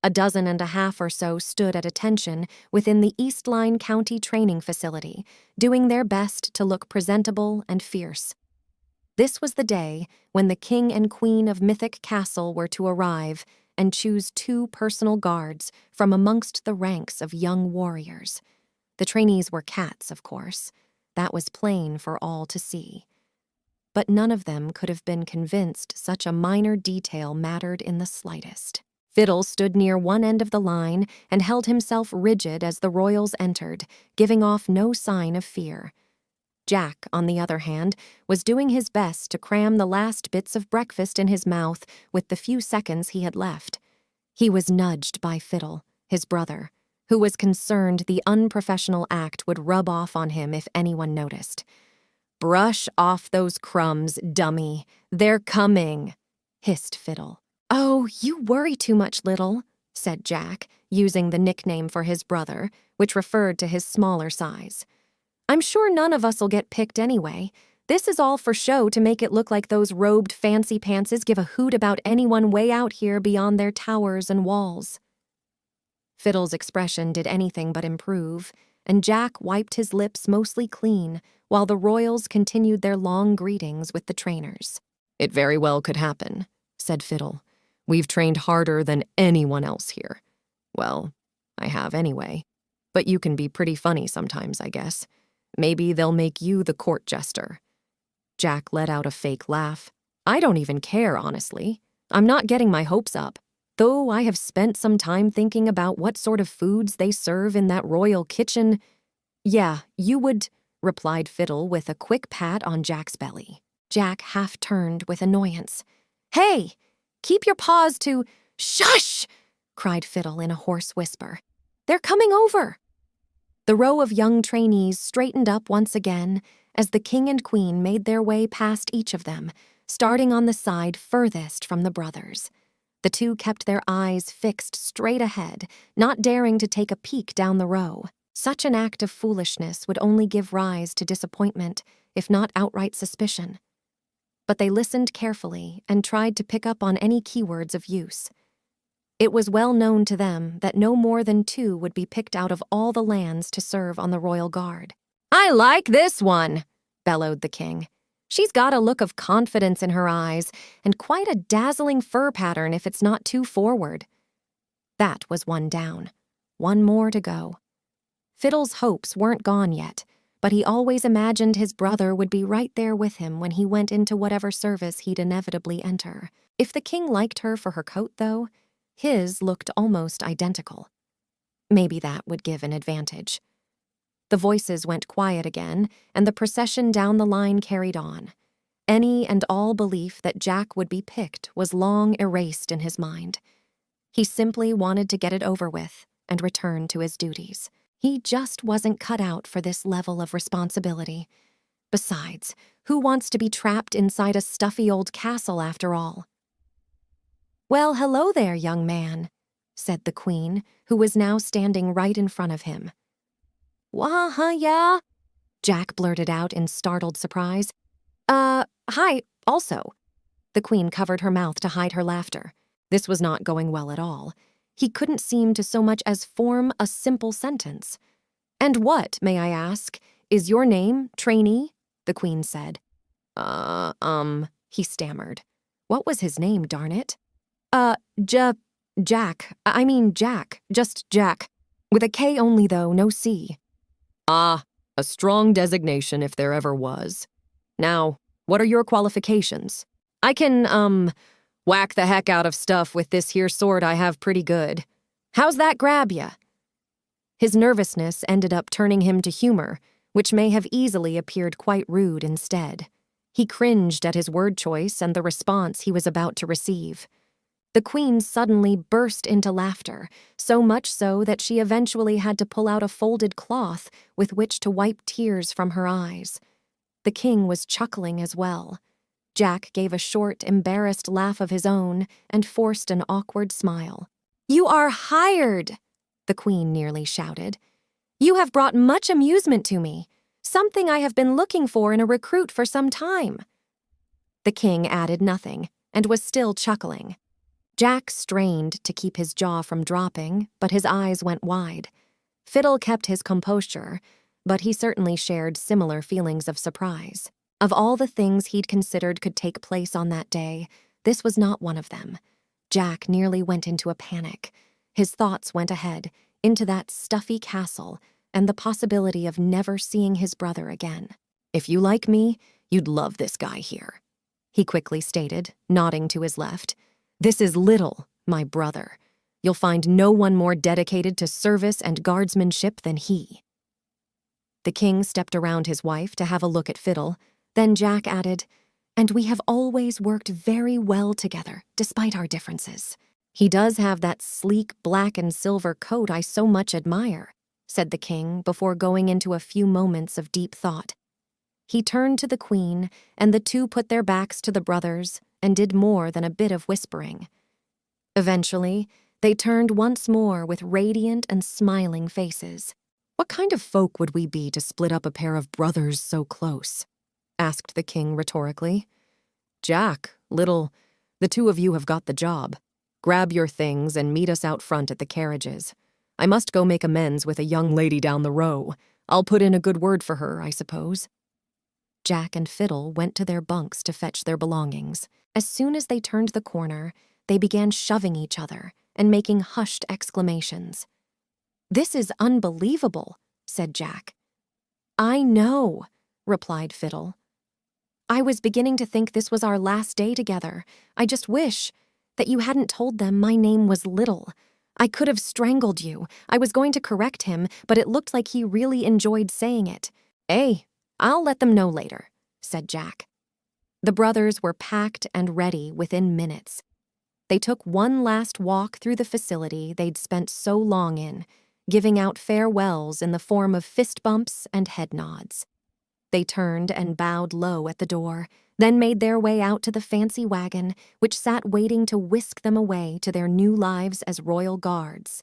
1.5 dozen or so stood at attention within the Eastline County Training Facility, doing their best to look presentable and fierce. This was the day when the king and queen of Mythic Castle were to arrive and choose 2 personal guards from amongst the ranks of young warriors. The trainees were cats, of course. That was plain for all to see. But none of them could have been convinced such a minor detail mattered in the slightest. Fiddle stood near one end of the line and held himself rigid as the royals entered, giving off no sign of fear. Jack, on the other hand, was doing his best to cram the last bits of breakfast in his mouth with the few seconds he had left. He was nudged by Fiddle, his brother, who was concerned the unprofessional act would rub off on him if anyone noticed. "Brush off those crumbs, dummy. They're coming," hissed Fiddle. "Oh, you worry too much, little," said Jack, using the nickname for his brother, which referred to his smaller size. "I'm sure none of us'll get picked anyway. This is all for show to make it look like those robed fancy pantses give a hoot about anyone way out here beyond their towers and walls." Fiddle's expression did anything but improve, and Jack wiped his lips mostly clean while the royals continued their long greetings with the trainers. "It very well could happen," said Fiddle. "We've trained harder than anyone else here. Well, I have anyway. But you can be pretty funny sometimes, I guess. Maybe they'll make you the court jester." Jack let out a fake laugh. "I don't even care, honestly. I'm not getting my hopes up, though I have spent some time thinking about what sort of foods they serve in that royal kitchen." "Yeah, you would," replied Fiddle with a quick pat on Jack's belly. Jack half turned with annoyance. "Hey! Keep your paws to—" "Shush!" cried Fiddle in a hoarse whisper. "They're coming over." The row of young trainees straightened up once again as the king and queen made their way past each of them, starting on the side furthest from the brothers. The 2 kept their eyes fixed straight ahead, not daring to take a peek down the row. Such an act of foolishness would only give rise to disappointment, if not outright suspicion. But they listened carefully and tried to pick up on any keywords of use. It was well known to them that no more than 2 would be picked out of all the lands to serve on the royal guard. "I like this one," bellowed the king. "She's got a look of confidence in her eyes, and quite a dazzling fur pattern if it's not too forward." That was 1 down. 1 more to go. Fiddle's hopes weren't gone yet, but he always imagined his brother would be right there with him when he went into whatever service he'd inevitably enter. If the king liked her for her coat, though, his looked almost identical. Maybe that would give an advantage. The voices went quiet again, and the procession down the line carried on. Any and all belief that Jack would be picked was long erased in his mind. He simply wanted to get it over with and return to his duties. He just wasn't cut out for this level of responsibility. Besides, who wants to be trapped inside a stuffy old castle after all? "Well, hello there, young man," said the queen, who was now standing right in front of him. "Yeah?" Jack blurted out in startled surprise. Hi, also." The queen covered her mouth to hide her laughter. This was not going well at all. He couldn't seem to so much as form a simple sentence. "And what, may I ask, is your name, trainee?" the queen said. He stammered. What was his name, darn it? Jack. I mean Jack. Just Jack. With a K only, though, no C." "Ah, a strong designation if there ever was. Now, what are your qualifications?" "I can, whack the heck out of stuff with this here sword I have pretty good. How's that grab ya?" His nervousness ended up turning him to humor, which may have easily appeared quite rude instead. He cringed at his word choice and the response he was about to receive. The queen suddenly burst into laughter, so much so that she eventually had to pull out a folded cloth with which to wipe tears from her eyes. The king was chuckling as well. Jack gave a short, embarrassed laugh of his own and forced an awkward smile. "You are hired!" the queen nearly shouted. "You have brought much amusement to me, something I have been looking for in a recruit for some time." The king added nothing and was still chuckling. Jack strained to keep his jaw from dropping, but his eyes went wide. Fiddle kept his composure, but he certainly shared similar feelings of surprise. Of all the things he'd considered could take place on that day, this was not one of them. Jack nearly went into a panic. His thoughts went ahead, into that stuffy castle, and the possibility of never seeing his brother again. "If you like me, you'd love this guy here," he quickly stated, nodding to his left. "This is Little, my brother. You'll find no one more dedicated to service and guardsmanship than he." The king stepped around his wife to have a look at Fiddle. Then Jack added, "And we have always worked very well together, despite our differences. He does have that sleek black and silver coat I so much admire," said the king before going into a few moments of deep thought. He turned to the queen, and the two put their backs to the brothers and did more than a bit of whispering. Eventually, they turned once more with radiant and smiling faces. "What kind of folk would we be to split up a pair of brothers so close?" asked the king rhetorically. "Jack, Little, the two of you have got the job. Grab your things and meet us out front at the carriages. I must go make amends with a young lady down the row. I'll put in a good word for her, I suppose." Jack and Fiddle went to their bunks to fetch their belongings. As soon as they turned the corner, they began shoving each other and making hushed exclamations. "This is unbelievable," said Jack. "I know," replied Fiddle. "I was beginning to think this was our last day together. I just wish that you hadn't told them my name was Little. I could have strangled you. I was going to correct him, but it looked like he really enjoyed saying it." "I'll let them know later," said Jack. The brothers were packed and ready within minutes. They took one last walk through the facility they'd spent so long in, giving out farewells in the form of fist bumps and head nods. They turned and bowed low at the door, then made their way out to the fancy wagon, which sat waiting to whisk them away to their new lives as royal guards.